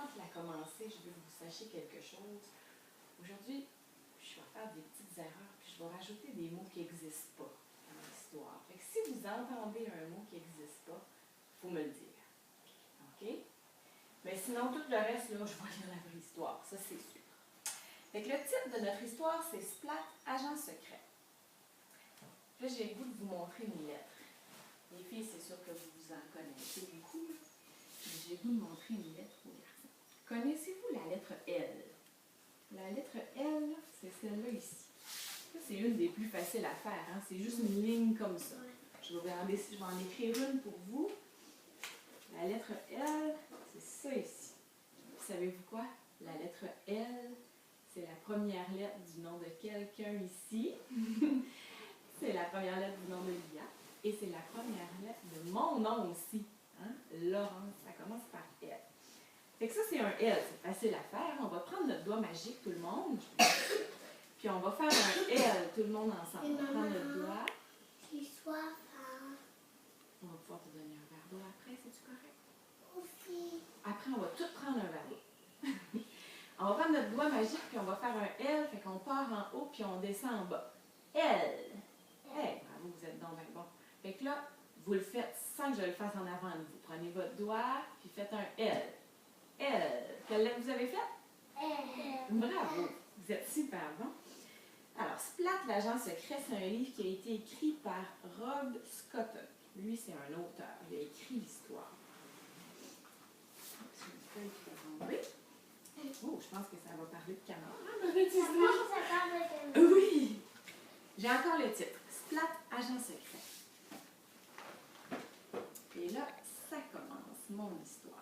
avant de la commencer, je veux que vous sachiez quelque chose. Aujourd'hui, je vais faire des petites erreurs, puis je vais rajouter des mots qui n'existent pas dans l'histoire. Fait que si vous entendez un mot qui n'existe pas, il faut me le dire. OK? Mais sinon, tout le reste, là, je vais lire la vraie histoire, ça c'est sûr. Fait que le titre de notre histoire, c'est Splat, agent secret. Là, j'ai le goût de vous montrer une lettre. Les filles, c'est sûr que vous en connaissez beaucoup. J'ai le goût de montrer une lettre aux garçons. Connaissez-vous la lettre L? La lettre L, c'est celle-là ici. Ça, c'est une des plus faciles à faire. Hein? C'est juste une ligne comme ça. Je vais en écrire une pour vous. La lettre L, c'est ça ici. Savez-vous quoi? La lettre L, c'est la première lettre du nom de quelqu'un ici. C'est la première lettre du nom de Lia. Et c'est la première lettre de mon nom aussi. Hein? Laurence, ça commence par L. Fait que ça, c'est un L. C'est facile à faire. On va prendre notre doigt magique, tout le monde. Puis on va faire un L, tout le monde ensemble. On va prendre notre doigt. J'ai soif. On va pouvoir te donner un verre d'eau après, c'est-tu correct? Aussi. Après, on va tout prendre un verre d'eau. On va prendre notre doigt magique, puis on va faire un L. Fait qu'on part en haut, puis on descend en bas. L. Hey, bravo, vous êtes donc bien bon. Fait que là, vous le faites sans que je le fasse en avant de vous. Prenez votre doigt, puis faites un L. L. Quelle lettre vous avez faite? Bravo, vous êtes super bon. Alors, Splat, l'agent secret, c'est un livre qui a été écrit par Rob Scotton. Lui, c'est un auteur. Il a écrit l'histoire. C'est une feuille qui va tomber. Oh, je pense que ça va parler de canard. Oui! J'ai encore le titre. Splat, agent secret. Et là, ça commence mon histoire.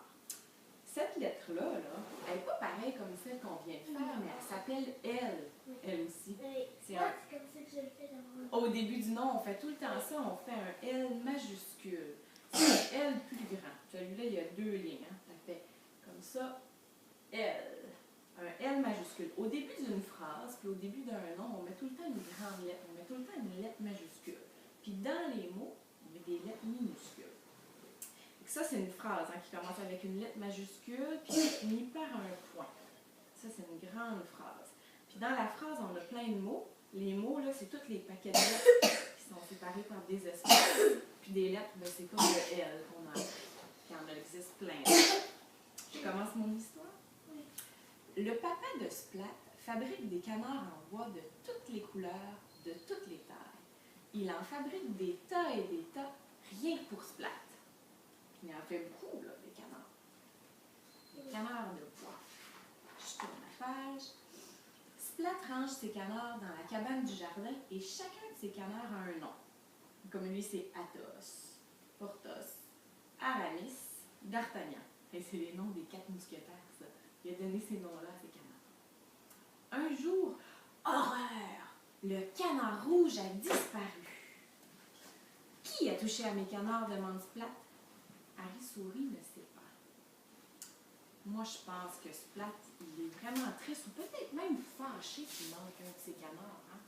Cette lettre-là, elle n'est pas pareille comme celle qu'on vient de faire, mais elle s'appelle L, elle aussi. C'est comme ça que je le fais d'abord. Au début du nom, on fait tout le temps ça, on fait un L majuscule. C'est un L plus grand. Celui-là, il y a 2 lignes. Hein. Ça fait comme ça, L. Un L majuscule. Au début d'une phrase, puis au début d'un nom, on met tout le temps une grande lettre. On met tout le temps une lettre majuscule. Puis dans les mots, on met des lettres minuscules. Ça, c'est une phrase hein, qui commence avec une lettre majuscule, puis qui finit par un point. Ça, c'est une grande phrase. Puis dans la phrase, on a plein de mots. Les mots, là, c'est tous les paquets de lettres qui sont séparés par des espaces. Puis des lettres, ben, c'est comme le L qu'on a. Puis il en existe plein. Je commence mon histoire? Oui. Le papa de Splat fabrique des canards en bois de toutes les couleurs, de toutes les tailles. Il en fabrique des tas et des tas, rien que pour Splat. Il en fait beaucoup, là, des canards. Des canards de bois. Je tourne la page. Splat range ses canards dans la cabane du jardin et chacun de ses canards a un nom. Comme lui, c'est Athos, Porthos, Aramis, D'Artagnan. Et c'est les noms des 4 mousquetaires, ça. Il a donné ces noms-là à ses canards. Un jour, horreur! Le canard rouge a disparu. Qui a touché à mes canards? Demande Splat. Harry Souris ne sait pas. Moi, je pense que Splat, il est vraiment triste ou peut-être même fâché qu'il manque un de ses canards. Hein?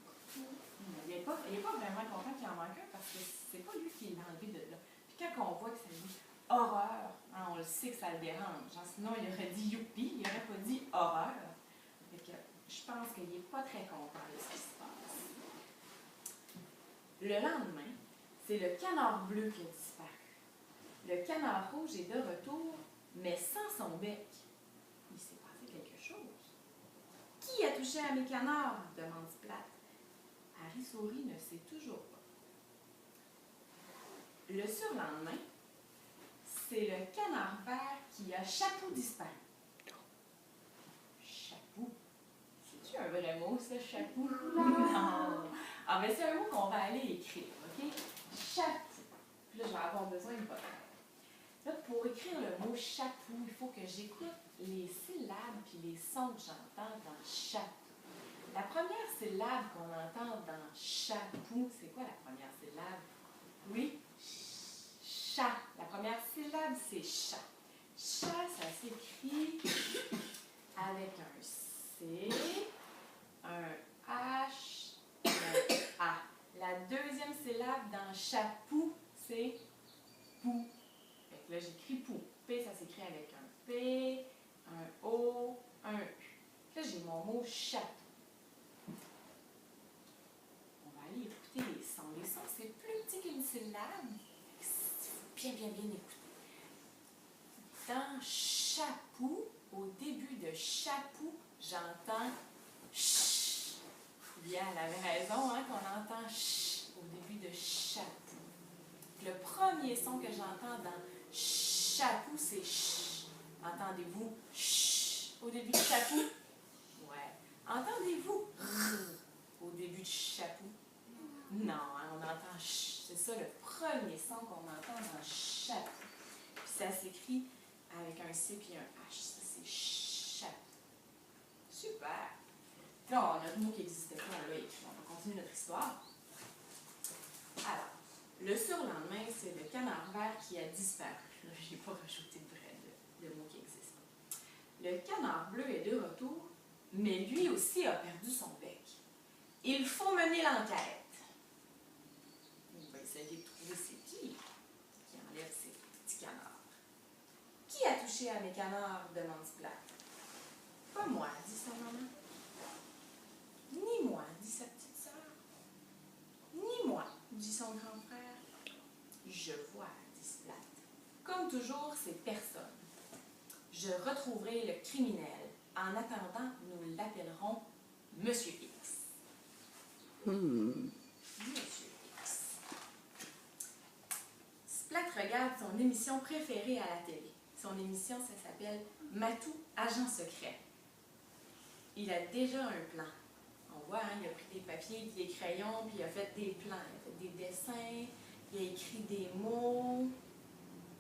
Il n'est pas vraiment content qu'il en manque un parce que c'est pas lui qui l'a enlevé de là. Puis quand on voit que ça dit horreur, hein, on le sait que ça le dérange. Hein? Sinon, il aurait dit youpi, il n'aurait pas dit horreur. Fait que je pense qu'il n'est pas très content de ce qui se passe. Le lendemain, c'est le canard bleu qui a disparu. Le canard rouge est de retour, mais sans son bec. Il s'est passé quelque chose. Qui a touché à mes canards? Demande Splat. Harry Souris ne sait toujours pas. Le surlendemain, c'est le canard vert qui a Chapou disparu. Chapou? C'est-tu un vrai mot, ça, Chapou? Non! Ah, mais c'est un mot qu'on va aller écrire, OK? Chapou. Puis là, je vais avoir besoin de votre aide. Là, pour écrire le mot chapou, il faut que j'écoute les syllabes puis les sons que j'entends dans chapou. La première syllabe qu'on entend dans chapou, c'est quoi la première syllabe? Oui? Chat. La première syllabe, c'est chat. Chat, ça s'écrit avec un C, un H, un A. La deuxième syllabe dans chapou, c'est pou. Fait que là, j'écris pou. P, ça s'écrit avec un P, un j'ai mon mot chapeau. On va aller écouter les sons. Les sons, c'est plus petit qu'une syllabe. Il faut bien écouter. Dans chapeau, au début de chapeau, j'entends ch. Bien, elle avait raison, hein, qu'on entend ch au début de chapeau. Le premier son que j'entends dans chapeau, c'est ch. Entendez-vous ch au début de chapeau? Ouais. Entendez-vous au début de chapeau? Non, hein, on entend ch. C'est ça le premier son qu'on entend dans chapeau. Puis ça s'écrit avec un C puis un H. Ça, c'est chapeau. Super. Là, on a un mot qui n'existait pas, on l'a écrit. On va continuer notre histoire. Alors, le surlendemain, c'est le canard vert qui a disparu. Je n'ai pas rajouté de mot qui existe. Le canard bleu est de retour, mais lui aussi a perdu son bec. Il faut mener l'enquête. On va essayer de trouver c'est qui enlève ces petits canards. Qui a touché à mes canards? Demande Splat. Pas moi, dit sa maman. Ni moi, dit sa petite sœur. Ni moi, dit son grand frère. Je vois, dit Splat. Comme toujours, c'est personne. Je retrouverai le criminel. En attendant, nous l'appellerons Monsieur X. Monsieur X. Splat regarde son émission préférée à la télé. Son émission, ça s'appelle Matou, agent secret. Il a déjà un plan. On voit, hein, il a pris des papiers, des crayons, puis il a fait des plans. Il a fait des dessins, il a écrit des mots.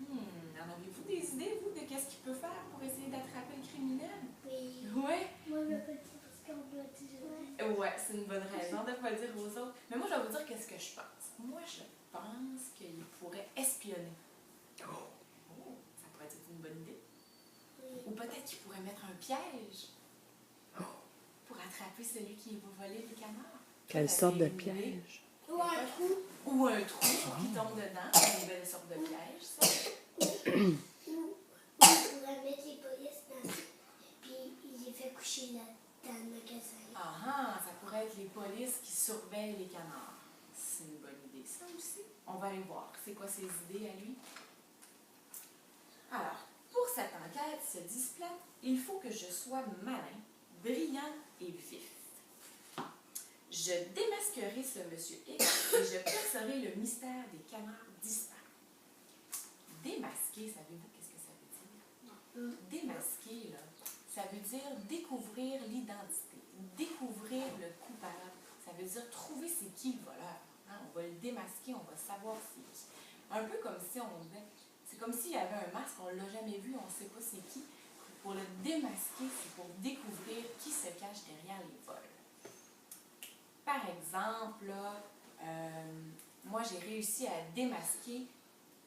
En avez-vous des idées, vous, de qu'est-ce qu'il peut faire pour essayer d'attraper le criminel? Oui. Oui? Moi, je peux dire parce qu'on doit dire. Ouais, c'est une bonne raison de ne pas le dire aux autres. Mais moi, je vais vous dire qu'est-ce que je pense. Moi, je pense qu'il pourrait espionner. Oh, ça pourrait être une bonne idée. Oui. Ou peut-être qu'il pourrait mettre un piège pour attraper celui qui va voler les canards. Quelle sorte de piège? Ou un trou. Ou un trou pour qu'il tombe dedans. C'est une belle sorte de piège, ça. Ou on pourrait mettre les polices dans puis il les fait coucher dans le magasin. Ça pourrait être les polices qui surveillent les canards. C'est une bonne idée, ça aussi. On va aller voir. C'est quoi ses idées à lui? Alors, pour cette enquête, se dit Splat, il faut que je sois malin, brillant et vif. Je démasquerai ce Monsieur X et je percerai le mystère des canards disparus. Démasquer, savez-vous qu'est-ce que ça veut dire? Démasquer, là, ça veut dire découvrir l'identité, découvrir le coupable. Ça veut dire trouver c'est qui le voleur. Hein? On va le démasquer, on va savoir c'est qui. Un peu comme si on disait, c'est comme s'il y avait un masque, on ne l'a jamais vu, on ne sait pas c'est qui. Pour le démasquer, c'est pour découvrir qui se cache derrière les vols. Par exemple, là, moi j'ai réussi à démasquer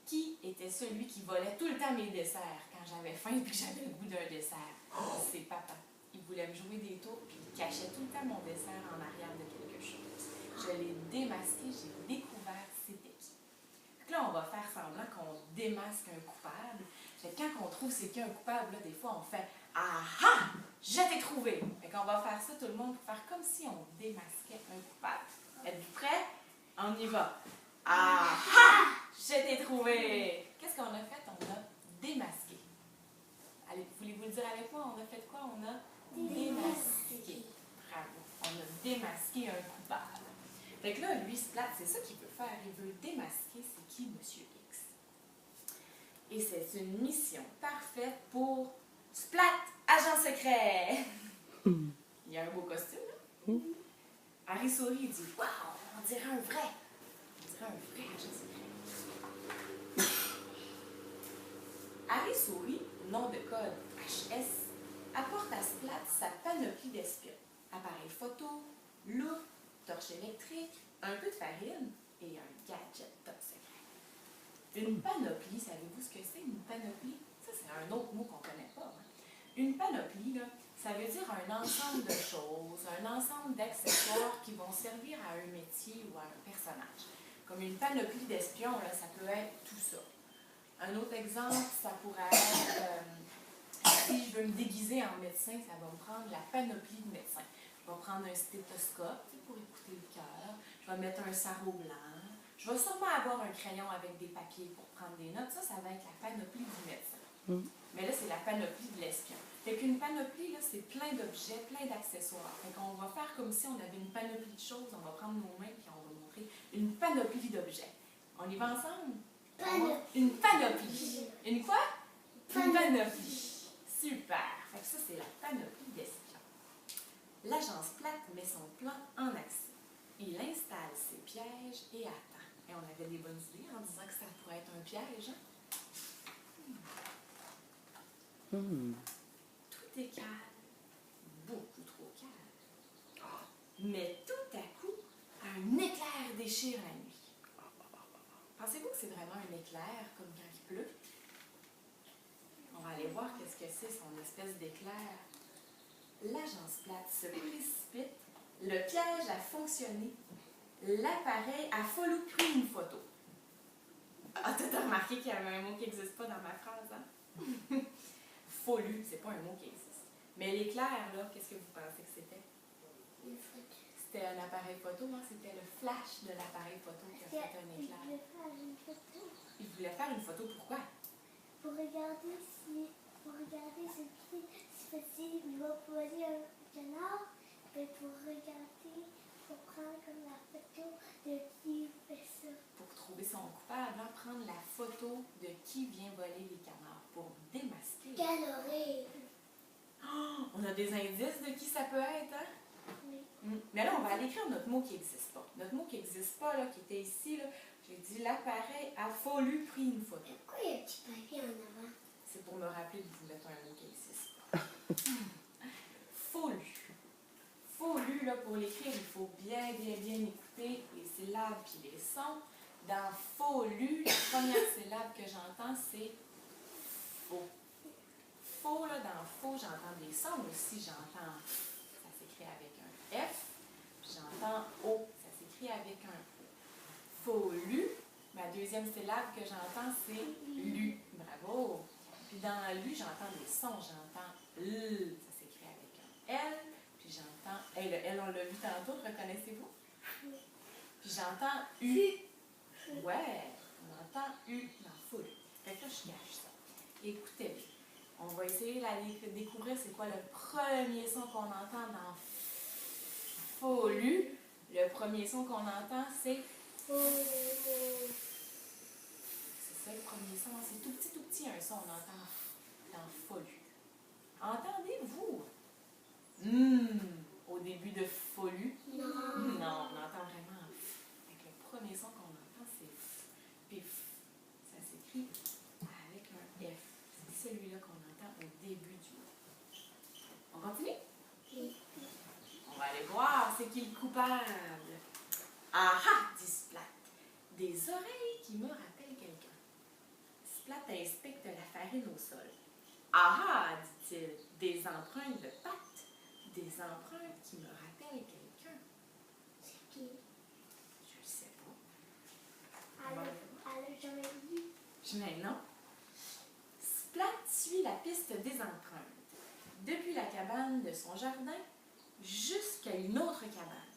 qui était celui qui volait tout le temps mes desserts quand j'avais faim et que j'avais le goût d'un dessert. C'est papa. Il voulait me jouer des tours puis il cachait tout le temps mon dessert en arrière de quelque chose. Je l'ai démasqué, j'ai découvert c'était qui. Donc là, on va faire semblant qu'on démasque un coupable. Quand on trouve c'est qui un coupable, là, des fois on fait « Ah ah! Je t'ai trouvé! » Fait qu'on va faire ça tout le monde pour faire comme si on démasquait un coupable. Êtes-vous prêts? On y va. Ah ah! Je t'ai trouvé! Qu'est-ce qu'on a fait? On a démasqué. Allez, voulez-vous le dire avec moi? On a fait quoi? On a démasqué. Bravo. On a démasqué un coupable. Fait que là, lui, Splat, c'est ça qu'il veut faire. Il veut démasquer c'est qui Monsieur X. Et c'est une mission parfaite pour Splat, agent secret. Il y a un beau costume, là. Harry sourit, il dit « Wow, on dirait un vrai. On dirait un vrai agent secret. » Harry sourit, nom de code HS, apporte à Splat sa panoplie d'espions. Appareil photo, loupe, torche électrique, un peu de farine et un gadget top secret. Une panoplie, savez-vous ce que c'est une panoplie? Ça, c'est un autre mot qu'on ne connaît pas. Hein? Une panoplie, là, ça veut dire un ensemble de choses, un ensemble d'accessoires qui vont servir à un métier ou à un personnage. Comme une panoplie d'espions, là, ça peut être tout ça. Un autre exemple, ça pourrait être, si je veux me déguiser en médecin, ça va me prendre la panoplie de médecins. Je vais prendre un stéthoscope pour écouter le cœur. Je vais mettre un sarrau blanc. Je vais sûrement avoir un crayon avec des papiers pour prendre des notes. Ça va être la panoplie du médecin. Mais là, c'est la panoplie de l'espion. Fait qu'une panoplie, là, c'est plein d'objets, plein d'accessoires. Fait qu'on va faire comme si on avait une panoplie de choses. On va prendre nos mains et on va montrer une panoplie d'objets. On y va ensemble? Une panoplie. Une quoi? Une panoplie. Super. Fait que ça, c'est la panoplie d'espion. L'agence plate met son plan en action. Il installe ses pièges et attend. Et on avait des bonnes idées en disant que ça pourrait être un piège. Hein? Tout est calme. Beaucoup trop calme. Mais tout à coup, un éclair déchire la nuit. Pensez-vous que c'est vraiment un éclair comme quand il pleut? On va aller voir qu'est-ce que c'est son espèce d'éclair. L'agence plate se précipite. Le piège a fonctionné. L'appareil a fallu pris une photo. Ah, t'as remarqué qu'il y avait un mot qui n'existe pas dans ma phrase, hein? Follu, c'est pas un mot qui existe. Mais l'éclair, là, qu'est-ce que vous pensez que c'était? Une photo. C'était un appareil photo, hein? C'était le flash de l'appareil photo qui a fait un éclair. Il voulait faire une photo. Il voulait faire une photo, pourquoi? Pour regarder ce qui se faisait, il va poser un canard, et pour regarder, pour prendre comme la photo de qui fait ça. Pour trouver son coupable, hein? Prendre la photo de qui vient voler les canards pour démasquer. Caloré. Oh, on a des indices de qui ça peut être, hein? Oui. Mais là, on va aller écrire notre mot qui n'existe pas. Notre mot qui n'existe pas, là, qui était ici, là, j'ai dit l'appareil a fallu pris une photo. Pourquoi il y a un petit papier en avant? C'est pour me rappeler de vous mettre un mot qui n'existe pas. Follu. Follu, là, pour l'écrire, il faut bien écouter les syllabes et les sons. Dans follu, la première syllabe que j'entends, c'est faux. Faux, là, dans faux, j'entends des sons aussi. J'entends, ça s'écrit avec un F. J'entends O, ça s'écrit avec un O. Follu, ma deuxième syllabe que j'entends, c'est lu. Bravo. Puis dans lu, j'entends des sons. J'entends L, ça s'écrit avec un L. Puis j'entends, hey, le L, on l'a vu tantôt, reconnaissez-vous? Puis j'entends U. Ouais, on entend U dans follu. Fait que là, je cache ça. Écoutez, on va essayer de découvrir c'est quoi le premier son qu'on entend dans follu. Le premier son qu'on entend, c'est c'est ça le premier son. C'est tout petit un son, on entend dans follu. Entendez-vous? Au début de follu? Non. Non, on entend vraiment avec le premier son qu'on entend, c'est F. Puis F, ça s'écrit avec un F. C'est celui-là qu'on entend au début du mot. On continue? Oui. On va aller voir, c'est qui le coupable? Ah ah, dit Splat. Des oreilles qui me rappellent quelqu'un. Splat inspecte la farine au sol. Ah ah, dit-il, des empreintes de pattes, des empreintes qui me rappellent quelqu'un. C'est qui? Je ne sais pas. Elle a jamais vu. Mais non. Splat suit la piste des empreintes. Depuis la cabane de son jardin jusqu'à une autre cabane.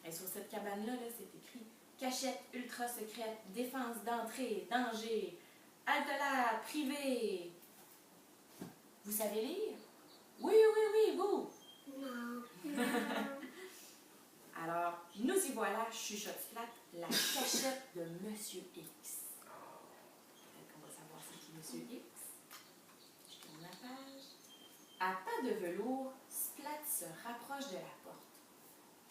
Et sur cette cabane-là, là, c'est écrit cachette ultra secrète, défense d'entrée, danger, halte-là, privé. Vous savez lire? Oui, vous. Non. Alors, nous y voilà, chuchote Splat, la cachette de Monsieur X. Peut-être qu'on va savoir c'est qui Monsieur X. Je tourne la page. À pas de velours, Splat se rapproche de la porte.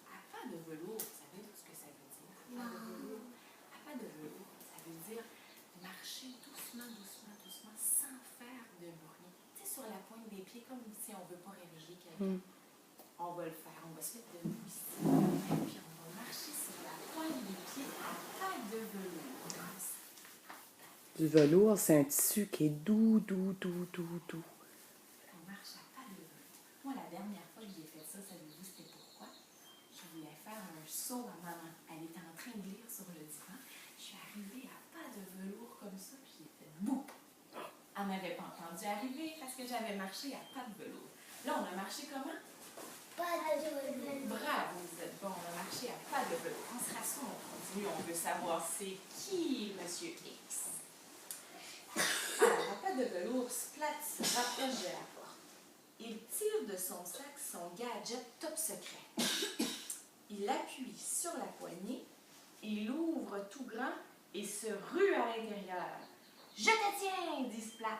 À pas de velours, vous savez ce que ça veut dire? À pas de velours. À pas de velours, ça veut dire marcher doucement, sans faire de bruit. Tu sais, sur la pointe des pieds, comme si on ne veut pas réveiller quelqu'un. On va le faire, on va se mettre debout ici. Et puis on va marcher sur la pointe des pieds à pas de velours. Comme ça. Du velours, c'est un tissu qui est doux. On marche à pas de velours. Moi, la dernière fois que j'ai fait ça, savez-vous c'était pourquoi? Je voulais faire un saut à maman. Elle était en train de lire sur le divan. Je suis arrivée à pas de velours comme ça, puis il était debout. Elle n'avait pas entendu arriver parce que j'avais marché à pas de velours. Là, on a marché comment? Pas de velours. Bravo, vous êtes bon. On a marché à pas de velours. On se rassoit, on continue. On veut savoir c'est qui, Monsieur X. Alors, à pas de velours, Splat se rapproche de la porte. Il tire de son sac son gadget top secret. Il appuie sur la poignée, il ouvre tout grand et se rue à l'intérieur. « Je te tiens !» dit Splat.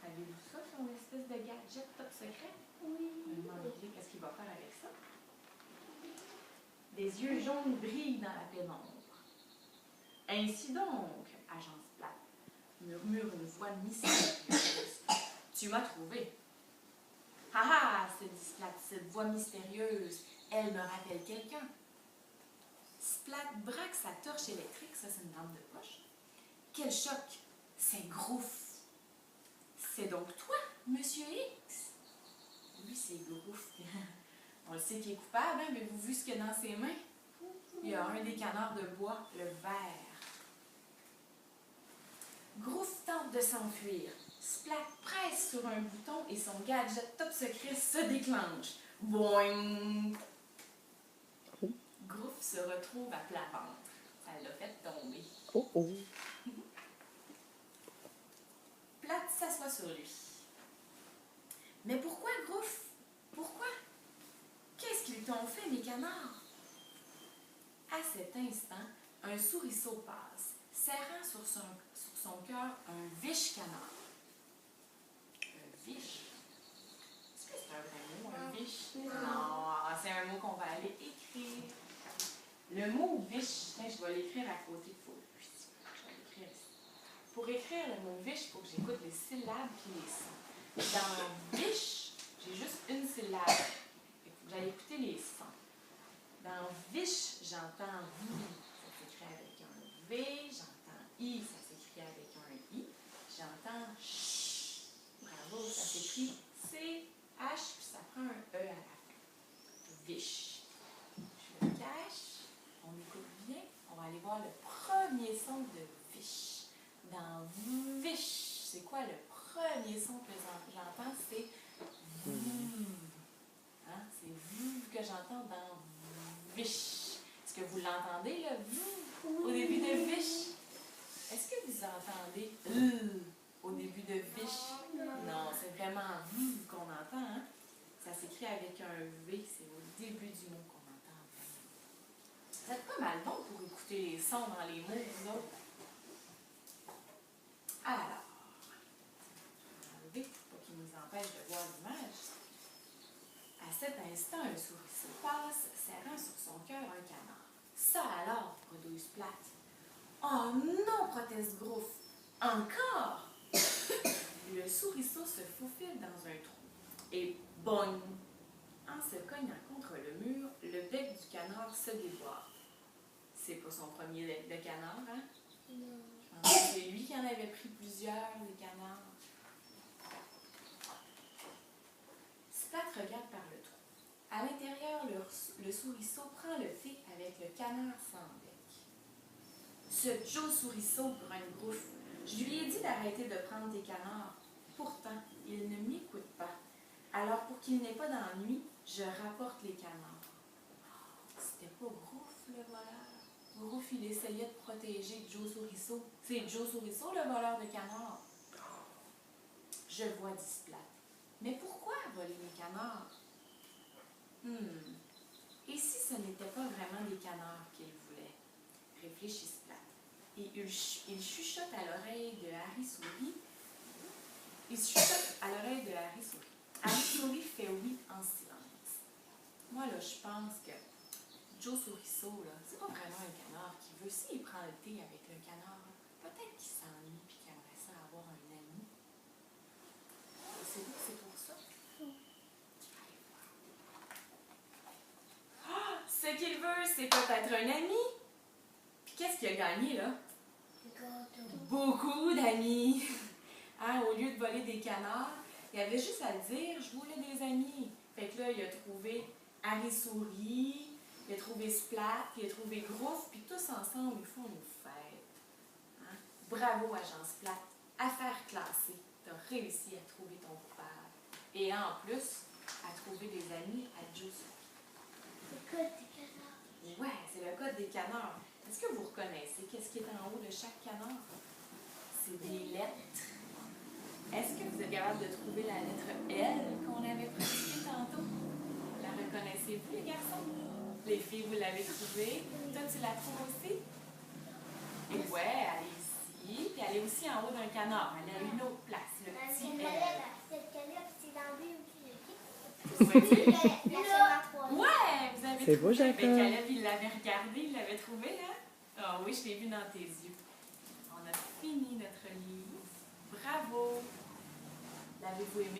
Avez-vous ça, son espèce de gadget top secret? Oui. Demandez qu'est-ce qu'il va faire avec ça. Des yeux jaunes brillent dans la pénombre. « Ainsi donc, agent Splat, murmure une voix mystérieuse. Tu m'as trouvé. »« Ah ah, se dit Splat, cette voix mystérieuse, elle me rappelle quelqu'un. » Splat braque sa torche électrique, ça c'est une lampe de poche. Quel choc! C'est Grouf. C'est donc toi, Monsieur X? Oui, c'est Grouf. On le sait qu'il est coupable, hein? Avez-vous vu ce qu'il y a dans ses mains? Il y a un des canards de bois, le vert. Grouf tente de s'enfuir. Splat presse sur un bouton et son gadget top secret se déclenche. Boing! Grouf se retrouve à plat ventre. Ça l'a fait tomber. Oh oh. Plat s'assoit sur lui. Mais pourquoi, Grouf? Pourquoi? Qu'est-ce qu'ils t'ont fait, mes canards? À cet instant, un souriceau passe, serrant sur son cœur un viche canard. Un viche? Est-ce que c'est un vrai mot, un viche? Non, c'est un mot qu'on va aller écrire. Le mot viche, tiens, je vais l'écrire à côté de vous. Je vais l'écrire ici. Pour écrire le mot viche, il faut que j'écoute les syllabes et les sons. Dans viche, j'ai juste une syllabe. Il faut que j'aille écouter les sons. Dans viche, j'entends vi, ça s'écrit avec un V. J'entends i, ça s'écrit avec un i. J'entends ch. Bravo, ça s'écrit C-H, puis ça prend un E à la fin. Viche. Je le cache. On écoute bien. On va aller voir le premier son de viche. Dans viche, c'est quoi le premier son que j'entends? C'est v. Hein? C'est v que j'entends dans viche. Est-ce que vous l'entendez, le v au début de viche? Est-ce que vous entendez au début de viche? Non, c'est vraiment v qu'on entend. Hein? Ça s'écrit avec un V, c'est au début du mot qu'on entend. Vous êtes pas mal bon pour écouter les sons dans les mots, vous autres. Alors, je vais enlever pour qu'il nous empêche de voir l'image. À cet instant, un souriceau passe, serrant sur son cœur un canard. Ça alors, bredouille Splat. Oh non, proteste Grouf. Encore! Le souriceau se faufile dans un trou. Et boing! En se cognant contre le mur, le bec du canard se déboire. C'est pas son premier bec de canard, hein? Non. C'est lui qui en avait pris plusieurs, les canards. Splat regarde par le trou. À l'intérieur, le souriceau prend le thé avec le canard sans bec. Ce Joe Souriceau, grogne Grouf, je lui ai dit d'arrêter de prendre des canards. Pourtant, il ne m'écoute pas. Alors, pour qu'il n'ait pas d'ennui, je rapporte les canards. C'était pas Grouf, le voleur. Grouf, il essayait de protéger Joe Souriceau. C'est Joe Souriceau, le voleur de canards. Je vois, dit Splat. Mais pourquoi voler les canards? Et si ce n'était pas vraiment des canards qu'il voulait? Réfléchit Splat. Et il chuchote à l'oreille de Harry Souris. Harry Souris fait oui en silence. Moi, là, je pense que Joe Souriceau, là, c'est pas vraiment un canard qui veut. S'il prend le thé avec le canard, peut-être qu'il s'ennuie et qu'il aimerait ça avoir un ami. C'est vous que c'est pour ça? Ah! Ce qu'il veut, c'est peut-être un ami. Puis qu'est-ce qu'il a gagné, là? Beaucoup d'amis. Hein, au lieu de voler des canards, il avait juste à dire « Je voulais des amis ». Fait que là, il a trouvé Harry Souris, il a trouvé Splat, il a trouvé Grouf, puis tous ensemble, ils font une fête. Hein? Bravo, agent Splat. Affaire classée. Tu as réussi à trouver ton coupable. Et en plus, à trouver des amis à Juice. Le code des canards. Ouais, c'est le code des canards. Est-ce que vous reconnaissez qu'est-ce qui est en haut de chaque canard? C'est des lettres. Est-ce que vous êtes capable de trouver la lettre L qu'on avait pratiquée tantôt? La reconnaissez-vous, les garçons? Les filles, vous l'avez trouvée? Toi, tu la trouves aussi? Et ouais, elle est ici. Puis elle est aussi en haut d'un canard. Elle a une autre place, le petit L. Cette canette, c'est dans le aussi. Ouais, vous avez C'est trouvé. beau, Jacob. Mais Caleb, il l'avait regardé, il l'avait trouvé, hein? Ah oui, je l'ai vu dans tes yeux. On a fini notre livre. Bravo! L'avez-vous aimé?